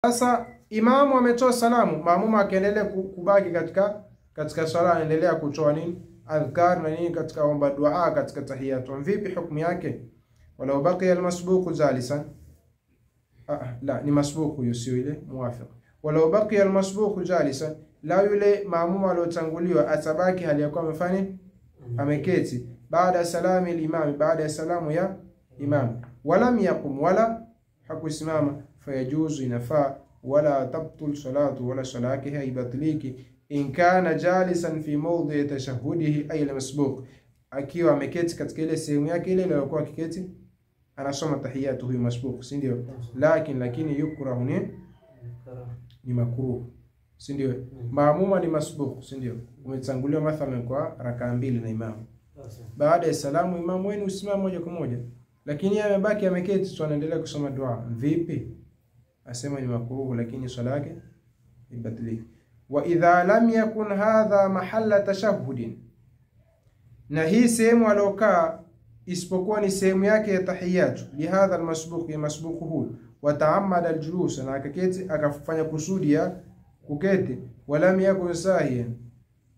Sasa imamu ametoa salamu, maamuma akaendelea kubaki katika swala, anaendelea kutoa nini? Adhkar na nini katika omba dua katika tahiyatu. Vipi hukumu yake? Walau baqiya almasbuq jalisan, la ni masbuq huyo, sio ile muwafiq. Walau baqiya almasbuq jalisan, la yule maamuma aliotanguliwa atabaki hali yakuwa amefanya ameketi, baada salami al-imam, baada salamu ya imam, walam yaqum, wala hakusimama, fayajuzu, inafaa, wala tabtul salatu, wala salake haibatiliki, in kana jalisan fi mawdhi tashahudihi ay al-masbuq, akiwa ameketi katika ile sehemu yake ile aliyokuwa akiketi anasoma tahiyatu huyu masbuq, si ndio? Lakini yukrahu, ni makruh, si ndio? Maamuma ni masbuq, si ndio? Umetanguliwa mathalan kwa rakaa mbili na imamu, baada ya salamu imamu wenu usimame moja kwa moja, lakini yeye amebaki ameketi tu anaendelea kusoma dua. Vipi? Asema ni makruh, lakini swala yake ibatiliki. Wa idha lam yakun hadha mahalla tashahhudin, na hii sehemu alokaa isipokuwa ni sehemu yake ya tahiyatu, li hadha almasbuq, ya masbuq huyu, wa ta'ammada aljulus, na akaketi akafanya kusudi ya kuketi, walam yakun sahiyan,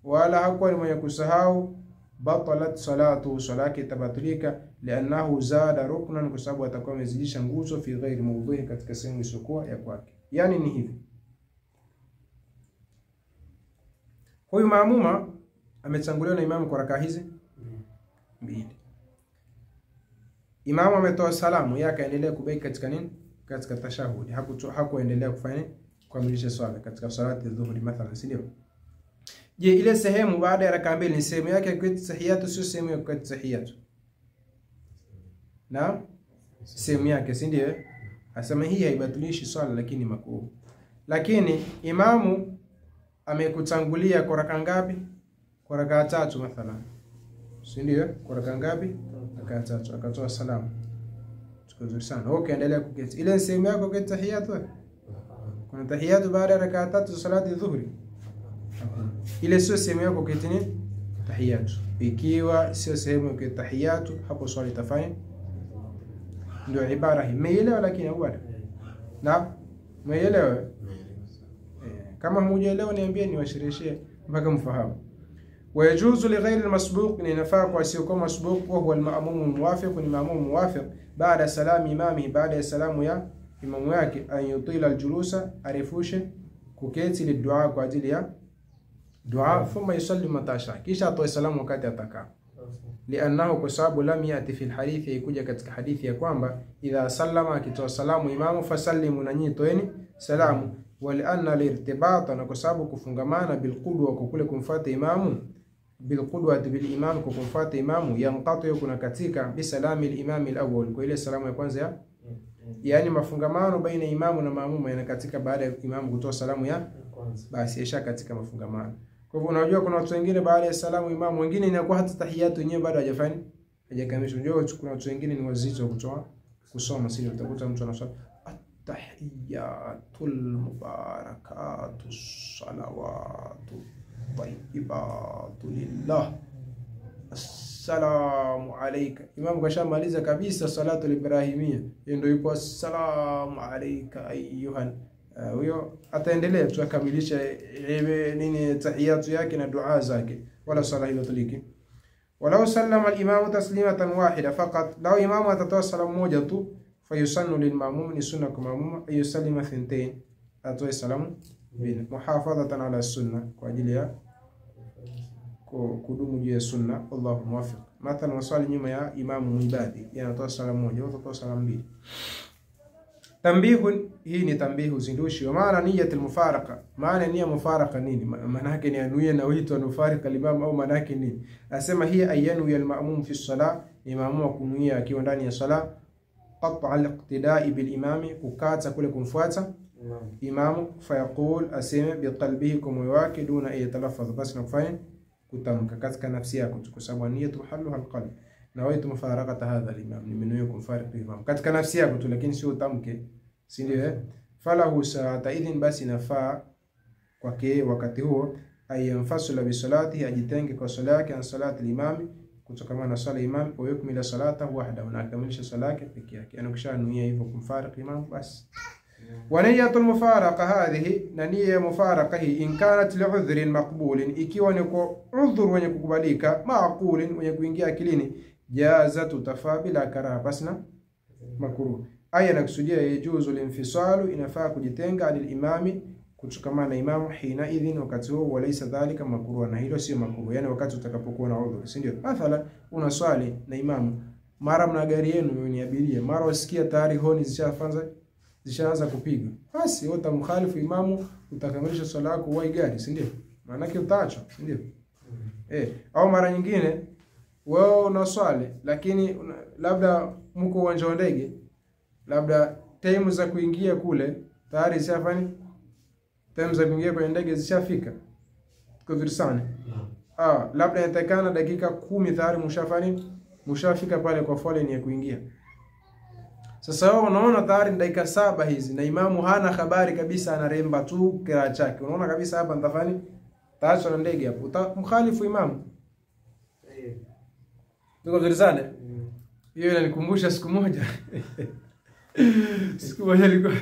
wala hakuwa ni mwenye kusahau, batalat salatu, salaki tabatilika, liannahu zada ruknan, kwa sababu atakuwa amezidisha nguzo, fi ghairi mawdhihi, katika sehemu isiyokuwa ya kwake. Yani ni hivi, huyu maamuma ametanguliwa na imamu kwa rakaa hizi mbili, imamu ametoa salamu yake, aendelea kubaki katika nini? Katika tashahudi, hakuendelea kufanya kukamilisha swala katika salati ya dhuhuri mathalan, si ndio? Je, ile sehemu baada ya rakaa mbili ni sehemu yake kwa tahiyatu, sio sehemu ya kwa tahiyatu? Na sehemu yake, si ndio? Asema hii haibatilishi swala, lakini makruh. Lakini imamu amekutangulia kwa rakaa ngapi? Kwa rakaa tatu mathalan, si ndio? Kwa rakaa ngapi? Rakaa tatu, akatoa salamu. Tukuzuri sana. Okay, endelea kuketi. Ile sehemu yako kwa tahiyatu? Kuna tahiyatu baada ya rakaa tatu salati dhuhuri? Ile sio sehemu yako kwa nini? Tahiyatu. Ikiwa sio sehemu ya tahiyatu, hapo swali itafanya. Ndio ibara hii. Umeelewa? Lakini bwana, na umeelewa? Kama hujaelewa niambie niwashirishie mpaka mfahamu. Wayajuzu li ghairi almasbuq, ni nafaa kwa sio kama masbuq, wa huwa alma'mum muwafiq, ni ma'mum muwafiq, baada salami imami, baada ya salamu ya imamu yake, an yutila aljulusa, arifushe kuketi, lidua, kwa ajili ya dua, thumma yusalli matasha, kisha atoe salamu wakati ataka. Liannahu, kwa sababu lam yati fi alhadithi, ikuja katika hadithi ya kwamba idha sallama, akitoa salamu imamu, fasallimu, na nyinyi toeni salamu. Walianna lirtibata, na kwa sababu kufungamana, bilqudwa, kwa kule kumfuata imamu, bilqudwati bil imam, kwa kumfuata imamu, yanqati, kuna katika bisalami al-imam al-awwal, kwa ile salamu ya kwanza ya, yani mafungamano baina imamu na maamuma yanakatika baada ya imamu kutoa salamu ya kwanza, basi isha katika mafungamano. Kwa hivyo unajua kuna watu wengine baada ya salamu imamu, wengine inakuwa hata tahiyatu yenyewe bado hajafanya, hajakamilisha. Unajua kuna watu wengine ni wazito kutoa kusoma, sio? Utakuta mtu anasoma tahiyatul mubarakatu salawatu tayyibatu lillah assalamu alayka, imamu kashamaliza kabisa salatu al-ibrahimia, ndio yupo assalamu alayka ayyuhan, huyo ataendelea tu akamilisha nini tahiyatu yake na dua zake, wala sala hiyo tuliki. Walau sallama al-imamu taslimatan wahida faqat, law imamu atatoa salamu moja tu, fayusannu lilma'mum, ni sunna kwa maamuma, ayusallima thintain, atoe salamu mbili, muhafadhatan ala sunna, kwa ajili ya kudumu juu ya sunna. Allahu muwaffiq. Mathalan wasali nyuma ya imamu muibadi, yanatoa salamu moja, utatoa salamu mbili. Tambihu, hii ni tambihu, uzindushi. Wa maana niyatul mufaraqa, maana nia mufaraqa nini? Maana yake ni anuia na wito anufarika al-imam, au maana yake nini? Asema hii ayanu ya al-ma'mum fi as-salah, imamu kunuia akiwa ndani ya sala, qat'a al-iqtida'i bil imami, kukata kule kumfuata imamu, fayaqul, asema bi qalbihi, kwa moyo wake, duna ayatalaffaz, basi na kufanya kutamka katika nafsi yako, kwa sababu niyatu haluha al-qalb, na waitu mufaraqata hadha al-imam, ni mnuia kumfariki imam katika nafsi yako tu, lakini sio utamke, si ndio? Falahu sa'ata idhin, basi nafaa kwake wakati huo, ayanfasula bi salati, ajitenge kwa sala yake, an salati al-imam, kutokana na sala imam, wa yukmila salata wahda, na akamilisha sala yake peke yake. Anakishanuia hivyo kumfariki imam, basi ونية المفارقة هذه نية مفارقة إن كانت لعذر مقبول ikiwa ni kwa udhur wenye kukubalika معقول wenye kuingia akilini jaza tutafaa bila karaha pasna makruh. Aya nakusudia yajuzu linfisalu inafaa kujitenga alilimami kutokamana na imamu hina idhin wakati huo walaysa dhalika makruh, na hilo sio makruh, yani wakati utakapokuwa na udhur, si ndio? Mathalan unaswali na imamu, mara mna gari yenu ni abiria, mara usikia tayari honi zishaanza kupiga, basi wewe utamkhalifu imamu, utakamilisha swala yako wa gari, si ndio? Maana yake utaacha, si ndio? Au mara nyingine wewe unaswali lakini labda mko uwanja wa ndege, labda time za kuingia kule tayari zishafanya, time za kuingia kwenye ndege zishafika, tuko vizuri sana. Labda inatakana dakika 10 tayari mshafika pale kwa foleni ya kuingia. Sasa wewe unaona tayari dakika 7 hizi na imamu hana habari kabisa, anaremba tu kiraa chake, unaona kabisa hapa nitafanya taacha na ndege hapo, utamkhalifu imamu. Tuko vizuri sana. Hiyo inanikumbusha siku moja siku moja nilikuwa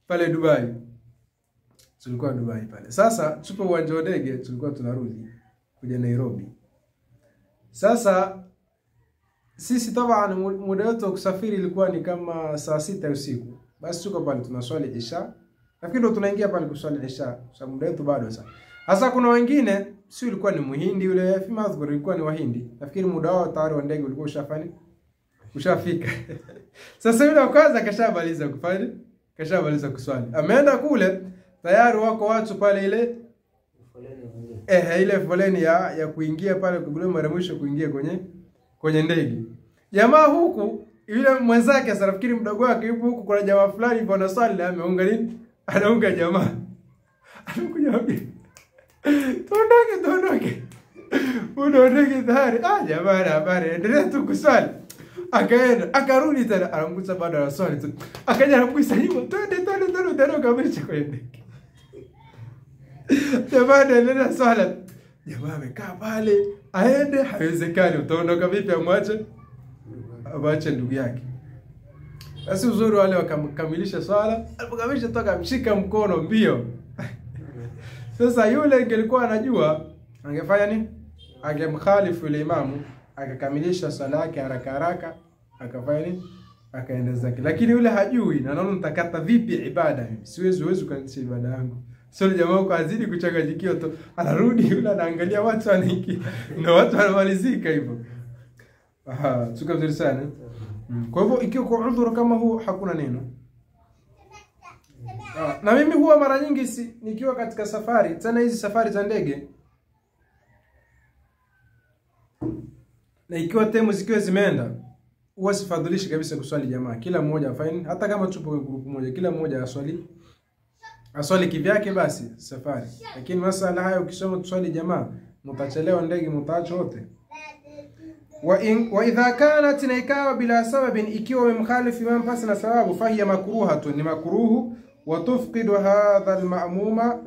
pale Dubai. Tulikuwa Dubai pale. Sasa tupo uwanja wa ndege, tulikuwa tunarudi kuja Nairobi. Sasa sisi tabana muda wetu wa kusafiri ilikuwa ni kama saa 6 usiku. Basi tuko pale tunaswali isha. Nafikiri ndo tunaingia pale kuswali isha. Sababu muda wetu bado sasa. Sasa kuna wengine si ilikuwa ni Muhindi yule Fimadhkur ilikuwa ni Wahindi. Nafikiri muda wao tayari wa ndege ulikuwa ushafika. Sasa yule kwanza kashamaliza kuswali. Ameenda kule tayari wako watu pale ile ile foleni ya kuingia pale kugule mara mwisho kuingia kwenye ndege. Jamaa huku yule mwenzake sasa nafikiri mdogo wake yupo huku, kuna jamaa fulani yupo na swali na ameunga nini? Anaunga jamaa. Anakuja wapi? Tuondoke. Unaondoke tayari. Jamaa habari endelea tu kuswali. Akaenda, akarudi tena, anamkuta bado anaswali tu. Akaja anamkuisa nyuma, twende tena kamilisha kwa ndege. Jamaa anaendelea swala. Jamaa amekaa pale, aende haiwezekani, utaondoka vipi amwache ndugu yake. Basi uzuri wale wakamkamilisha swala, alipokamilisha toka mshika mkono mbio. Sasa yule ingelikuwa anajua angefanya nini? Angemkhalifu ile imamu, akakamilisha swala yake haraka akafanya nini? Akaenda zake. Lakini yule hajui na anaona nitakata vipi ibada mimi. Siwezi kuanzisha ibada yangu. Sio jamaa huko azidi kuchanganyikiwa tu. Anarudi yule anaangalia watu wanaingia. Na watu wanamalizika hivyo. Tuko vizuri sana. Kwa hivyo ikiwa kwa udhuru kama huu hakuna neno. Na mimi huwa mara nyingi nikiwa katika safari, tena hizi safari za ndege, na ikiwa temu zikiwa zimeenda, huwa sifadhilishi kabisa kuswali jamaa. Kila mmoja afanye, hata kama tupo kwenye grupu moja, kila mmoja aswali kivyake basi safari. Lakini masala haya ukisoma tuswali jamaa, mtachelewa ndege, mtaacha wote. Wa idha kanat naikawa bila sababin, ikiwa umemkhalifu imam pasi na sababu, fahiya makruhatun, ni makruhu, wa tufqidu hadha alma'muma,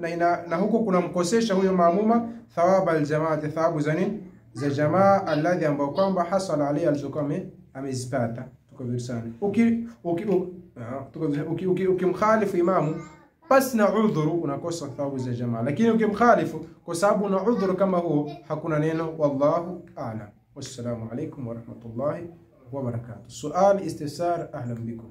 na huko kuna mkosesha huyo maamuma thawaba aljamaati, thawabu za jamaa alladhi ambao kwamba hasala alayhi alzukame amezipata. Tuko vizuri sana. Ukimkhalifu imamu basi na udhuru unakosa thawabu za jamaa, lakini ukimkhalifu kwa sababu na udhuru kama huo hakuna neno. Wallahu a'lam. Wassalamu alaykum wa rahmatullahi wa barakatuh. Sual istifsar, ahlan bikum.